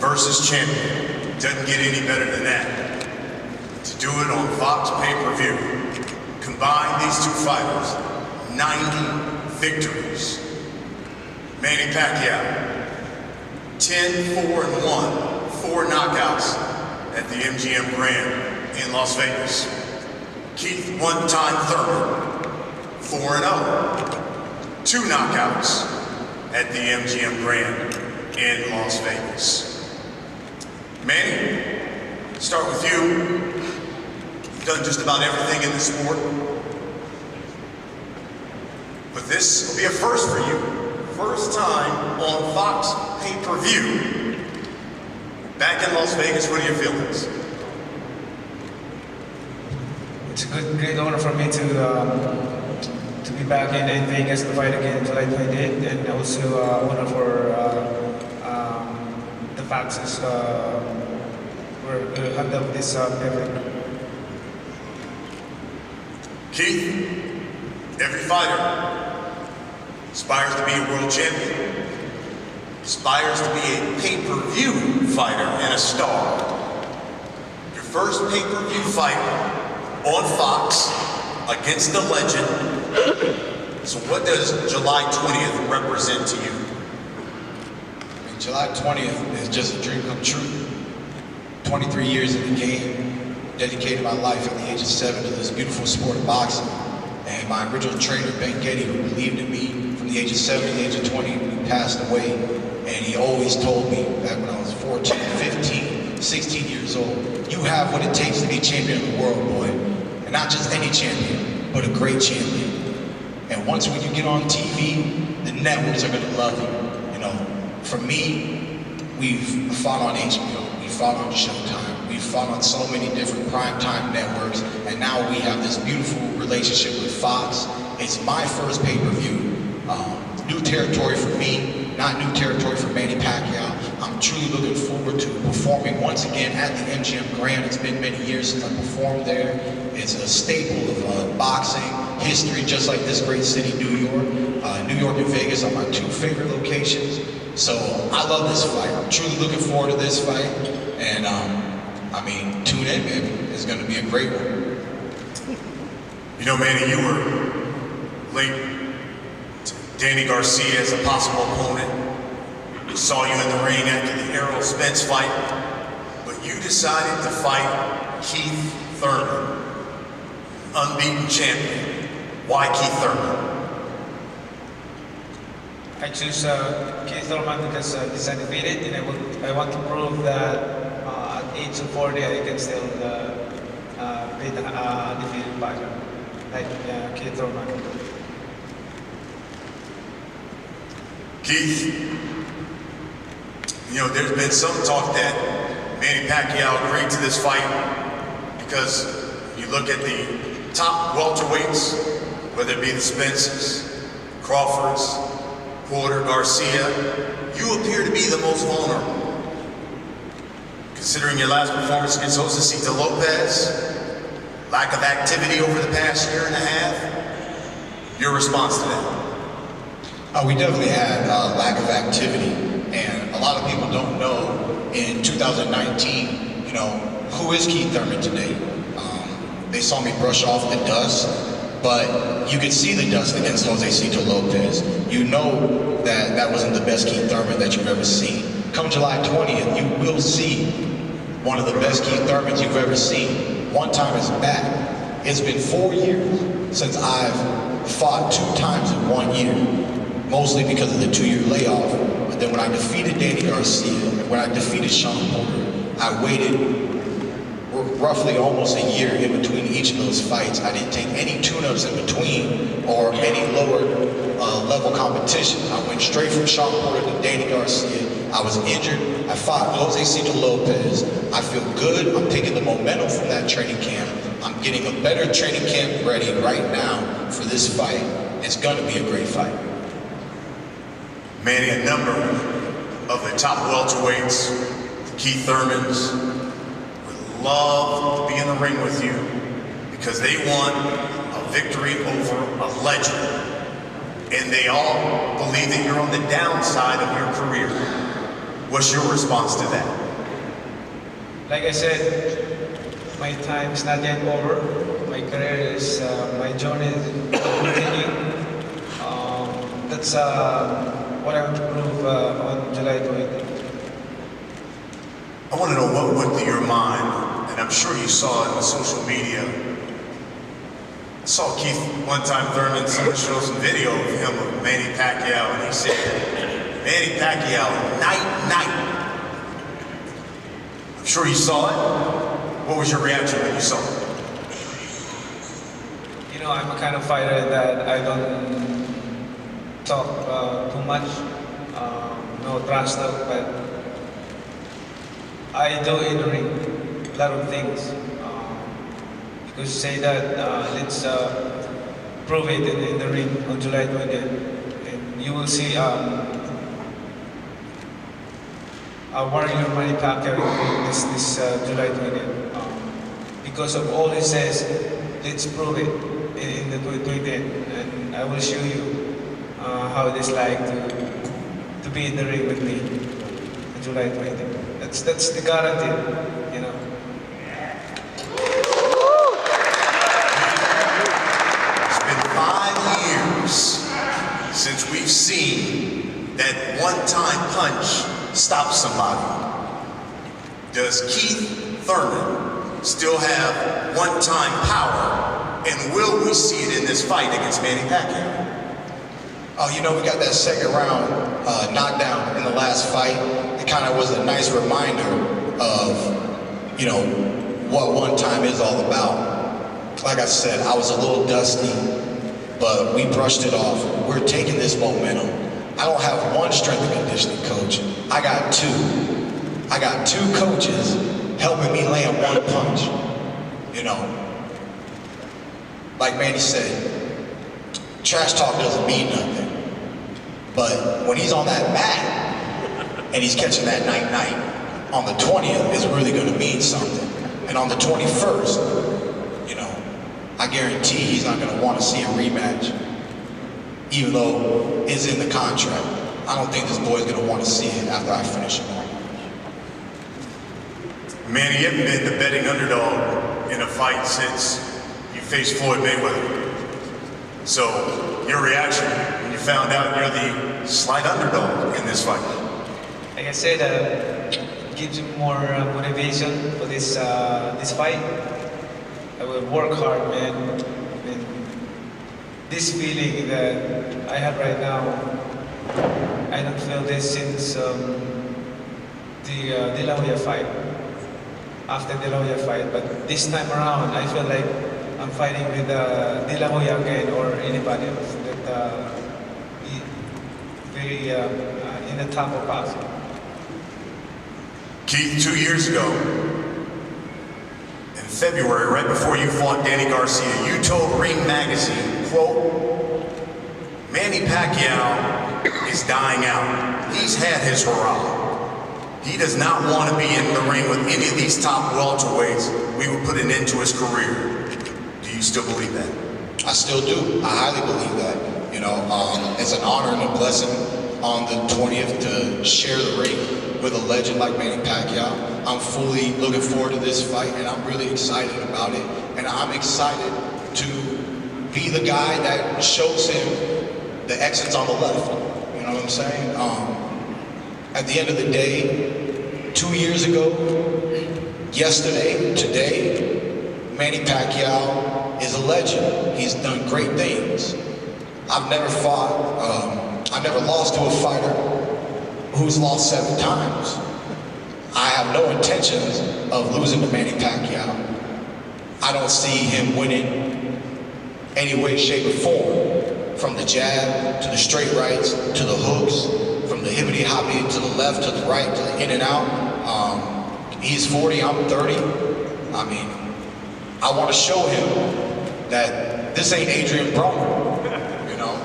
versus champion. Doesn't get any better than that. To do it on Fox pay-per-view. Combine these two fighters, 90 victories. Manny Pacquiao, 10-4-1, 4 knockouts at the MGM Grand in Las Vegas. Kith, one-time Thurman, 4-0, 2 knockouts at the MGM Grand in Las Vegas. Manny, start with you. You've done just about everything in the sport. But this will be a first for you. First time on Fox pay-per-view. Back in Las Vegas, what are your feelings? It's a great honor for me to be back in Vegas to fight again like I did, and also honor for the Foxes were handled this pay-per-view. Kith, every fighter aspires to be a world champion, aspires to be a pay-per-view fighter and a star. Your first pay-per-view fight on Fox against the legend. So what does July 20th represent to you? July 20th is just a dream come true. 23 years in the game, dedicated my life at the age of 7 to this beautiful sport of boxing. And my original trainer, Ben Getty, who believed in me from the age of 7 to the age of 20, he passed away. And he always told me back when I was 14, 15, 16 years old, you have what it takes to be champion of the world, boy. And not just any champion, but a great champion. And once when you get on TV, the networks are gonna love you. You know, for me, we've fought on HBO, we fought on Showtime, we fought on so many different primetime networks, and now we have this beautiful relationship with Fox. It's my first pay-per-view. New territory for me, not new territory for Manny Pacquiao. I'm truly looking forward to performing once again at the MGM Grand. It's been many years since I performed there. It's a staple of boxing history, just like this great city, New York. New York and Vegas are my 2 favorite locations. So I love this fight. I'm truly looking forward to this fight. And I mean, tune in, baby. It's gonna be a great one. You know, Manny, you were linked to Danny Garcia as a possible opponent. We saw you in the ring after the Errol Spence fight, but you decided to fight Kith Thurman, unbeaten champion. Why Kith Thurman? I choose Kith Thurman because he's undefeated, and I want to prove that at age of 40 I can still beat an undefeated fighter like Kith Thurman. Kith, you know, there's been some talk that Manny Pacquiao agreed to this fight because you look at the top welterweights, whether it be the Spences, Crawfords, Porter, Garcia, you appear to be the most vulnerable. Considering your last performance against Josecito Lopez, lack of activity over the past year and a half, your response to that? We definitely had lack of activity, and a lot of people don't know in 2019, you know, who is Kith Thurman today? They saw me brush off the dust, but you could see the dust against Josecito Lopez. You know that that wasn't the best Kith Thurman that you've ever seen. Come July 20th, you will see one of the best Kith Thurmans you've ever seen. One time is back. It's been 4 years since I've fought 2 times in 1 year. Mostly because of the 2-year layoff. But then when I defeated Danny Garcia, and when I defeated Sean Porter, I waited roughly almost a year in between each of those fights. I didn't take any tune-ups in between or any lower level competition. I went straight from Sean Porter to Danny Garcia. I was injured. I fought Josecito Lopez. I feel good. I'm taking the momentum from that training camp. I'm getting a better training camp ready right now for this fight. It's gonna be a great fight. Manny, a number of the top welterweights, the Kith Thurmans, would love to be in the ring with you because they won a victory over a legend. And they all believe that you're on the downside of your career. What's your response to that? Like I said, my time is not yet over. My career is, my journey is continuing. That's what I want to prove on July 20th. I want to know what went through your mind, and I'm sure you saw it on social media. I saw Keith one time, Thurman, someone showed some video of him with Manny Pacquiao, and he said, Manny Pacquiao, night. I'm sure you saw it. What was your reaction when you saw it? You know, I'm a kind of fighter that I don't talk too much, no trash talk, but I do in the ring a lot of things. Because you say that let's prove it in the ring on July 20th, and you will see a warrior Manny Pacquiao this July 20th. Because of all he says, let's prove it in the 20th, and I will show you how it is like to be in the ring with me on July 20th. That's the guarantee, you know. It's been 5 years since we've seen that one-time punch stop somebody. Does Keith Thurman still have one-time power, and will we see it in this fight against Manny Pacquiao? Oh, you know, we got that second round knockdown in the last fight. It kind of was a nice reminder of, you know, what one time is all about. Like I said, I was a little dusty, but we brushed it off. We're taking this momentum. I don't have one strength and conditioning coach. I got two. I got two coaches helping me land one punch. You know, like Manny said, trash talk doesn't mean nothing. But when he's on that mat and he's catching that night, on the 20th is really going to mean something. And on the 21st, you know, I guarantee he's not going to want to see a rematch, even though it's in the contract. I don't think this boy's going to want to see it after I finish him off. Manny, you haven't been the betting underdog in a fight since you faced Floyd Mayweather. So, your reaction when you found out you're the slight underdog in this fight? Like I said, it gives you more motivation for this fight. I will work hard, man. And this feeling that I have right now, I don't feel this since the De La Hoya fight. After De La Hoya fight, but this time around, I feel like I'm fighting with De La Hoya again or anybody else that very in the top of boxing. Keith, 2 years ago, in February, right before you fought Danny Garcia, you told Ring Magazine, quote, Manny Pacquiao is dying out. He's had his hurrah. He does not want to be in the ring with any of these top welterweights. We would put an end to his career. Do you still believe that? I still do. I highly believe that. You know, it's an honor and a blessing on the 20th to share the ring with a legend like Manny Pacquiao. I'm fully looking forward to this fight, and I'm really excited about it. And I'm excited to be the guy that shows him the exits on the left. You know what I'm saying? At the end of the day, 2 years ago, yesterday, today, Manny Pacquiao is a legend. He's done great things. I've never lost to a fighter who's lost 7 times. I have no intentions of losing to Manny Pacquiao. I don't see him winning any way, shape, or form. From the jab, to the straight rights, to the hooks, from the hibbity-hoppity to the left, to the right, to the in and out. He's 40, I'm 30. I mean, I want to show him that this ain't Adrian Broner, you know?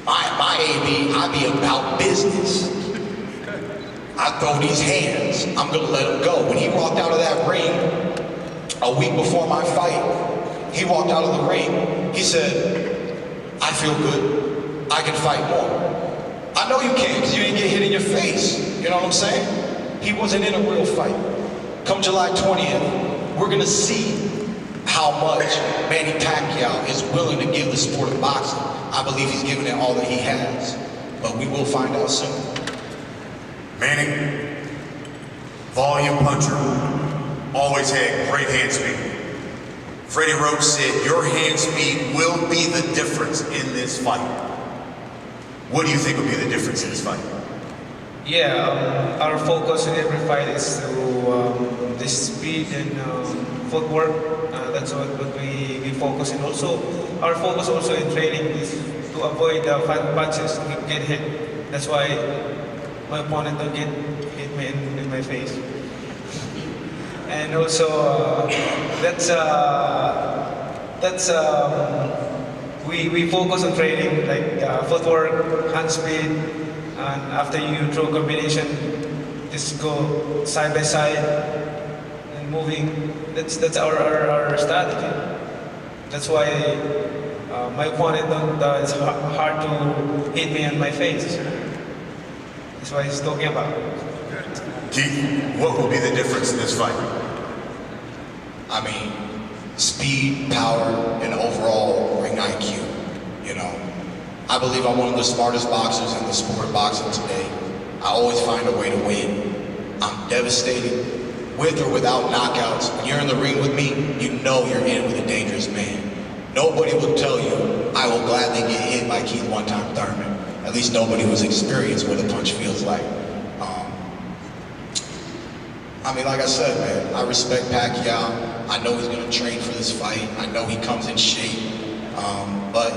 My AB, I be about business. I throw these hands, I'm gonna let him go. When he walked out of that ring a week before my fight, he walked out of the ring, he said, I feel good, I can fight more. I know you can, because you didn't get hit in your face. You know what I'm saying? He wasn't in a real fight. Come July 20th, we're gonna see how much Manny Pacquiao is willing to give the sport of boxing. I believe he's giving it all that he has, but we will find out soon. Manny, volume puncher, always had great hand speed. Freddie Roach said your hand speed will be the difference in this fight. What do you think will be the difference in this fight? Yeah, our focus in every fight is to this speed and footwork. That's what we focus in. Also, our focus also in training is to avoid punches, get hit. That's why my opponent don't get hit me in my face. And also, we focus on training like footwork, hand speed, and after you throw combination, just go side by side and moving. That's our strategy. That's why my opponent it's hard to hit me on my face. That's why he's talking about. Keith, what will be the difference in this fight? I mean, speed, power, and overall ring IQ. You know, I believe I'm one of the smartest boxers in the sport of boxing today. I always find a way to win. I'm devastating. With or without knockouts, when you're in the ring with me, you know you're in with a dangerous man. Nobody will tell you, I will gladly get hit by Keith one-time Thurman. At least nobody who's experienced what a punch feels like. I mean, like I said, man, I respect Pacquiao. I know he's going to train for this fight. I know he comes in shape. But,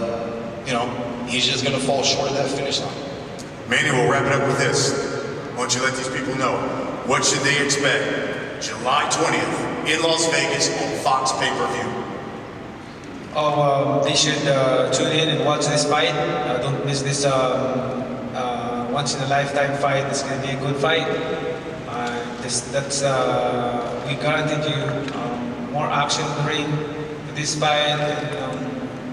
you know, he's just going to fall short of that finish line. Manny, we'll wrap it up with this. Why don't you let these people know, what should they expect July 20th in Las Vegas on Fox pay-per-view? They should tune in and watch this fight. Don't miss this once-in-a-lifetime fight. It's going to be a good fight. We guaranteed you more action in the ring for this fight. And,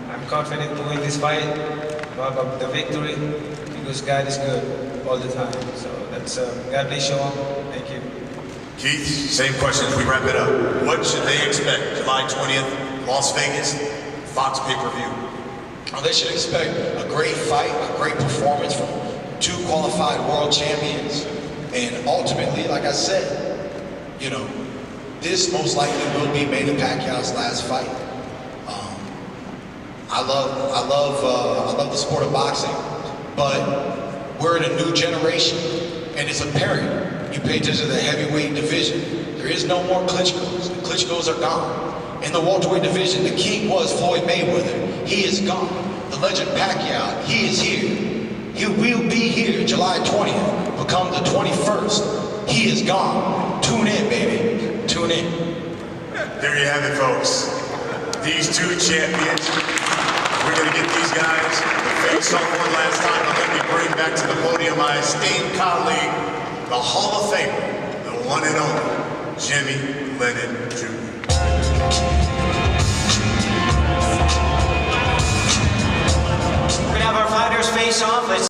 I'm confident to win this fight, to have the victory, because God is good all the time. So that's God bless you all. Thank you. Keith, same question as we wrap it up. What should they expect July 20th, Las Vegas, Fox pay-per-view? Well, they should expect a great fight, a great performance from two qualified world champions. And ultimately, like I said, you know, this most likely will be Manny Pacquiao's last fight. I love the sport of boxing, but we're in a new generation, and it's apparent. You pay attention to the heavyweight division. There is no more Klitschko's. The Klitschko's are gone. In the welterweight division, the king was Floyd Mayweather. He is gone. The legend Pacquiao, he is here. He will be here July 20th, become the 21st. He is gone. Tune in, baby. Tune in. There you have it, folks. These two champions. We're going to get these guys to face off one last time, but let me bring back to the podium my esteemed colleague, the Hall of Famer, the one and only Jimmy Lennon Jr. We're going to have our fighters face off.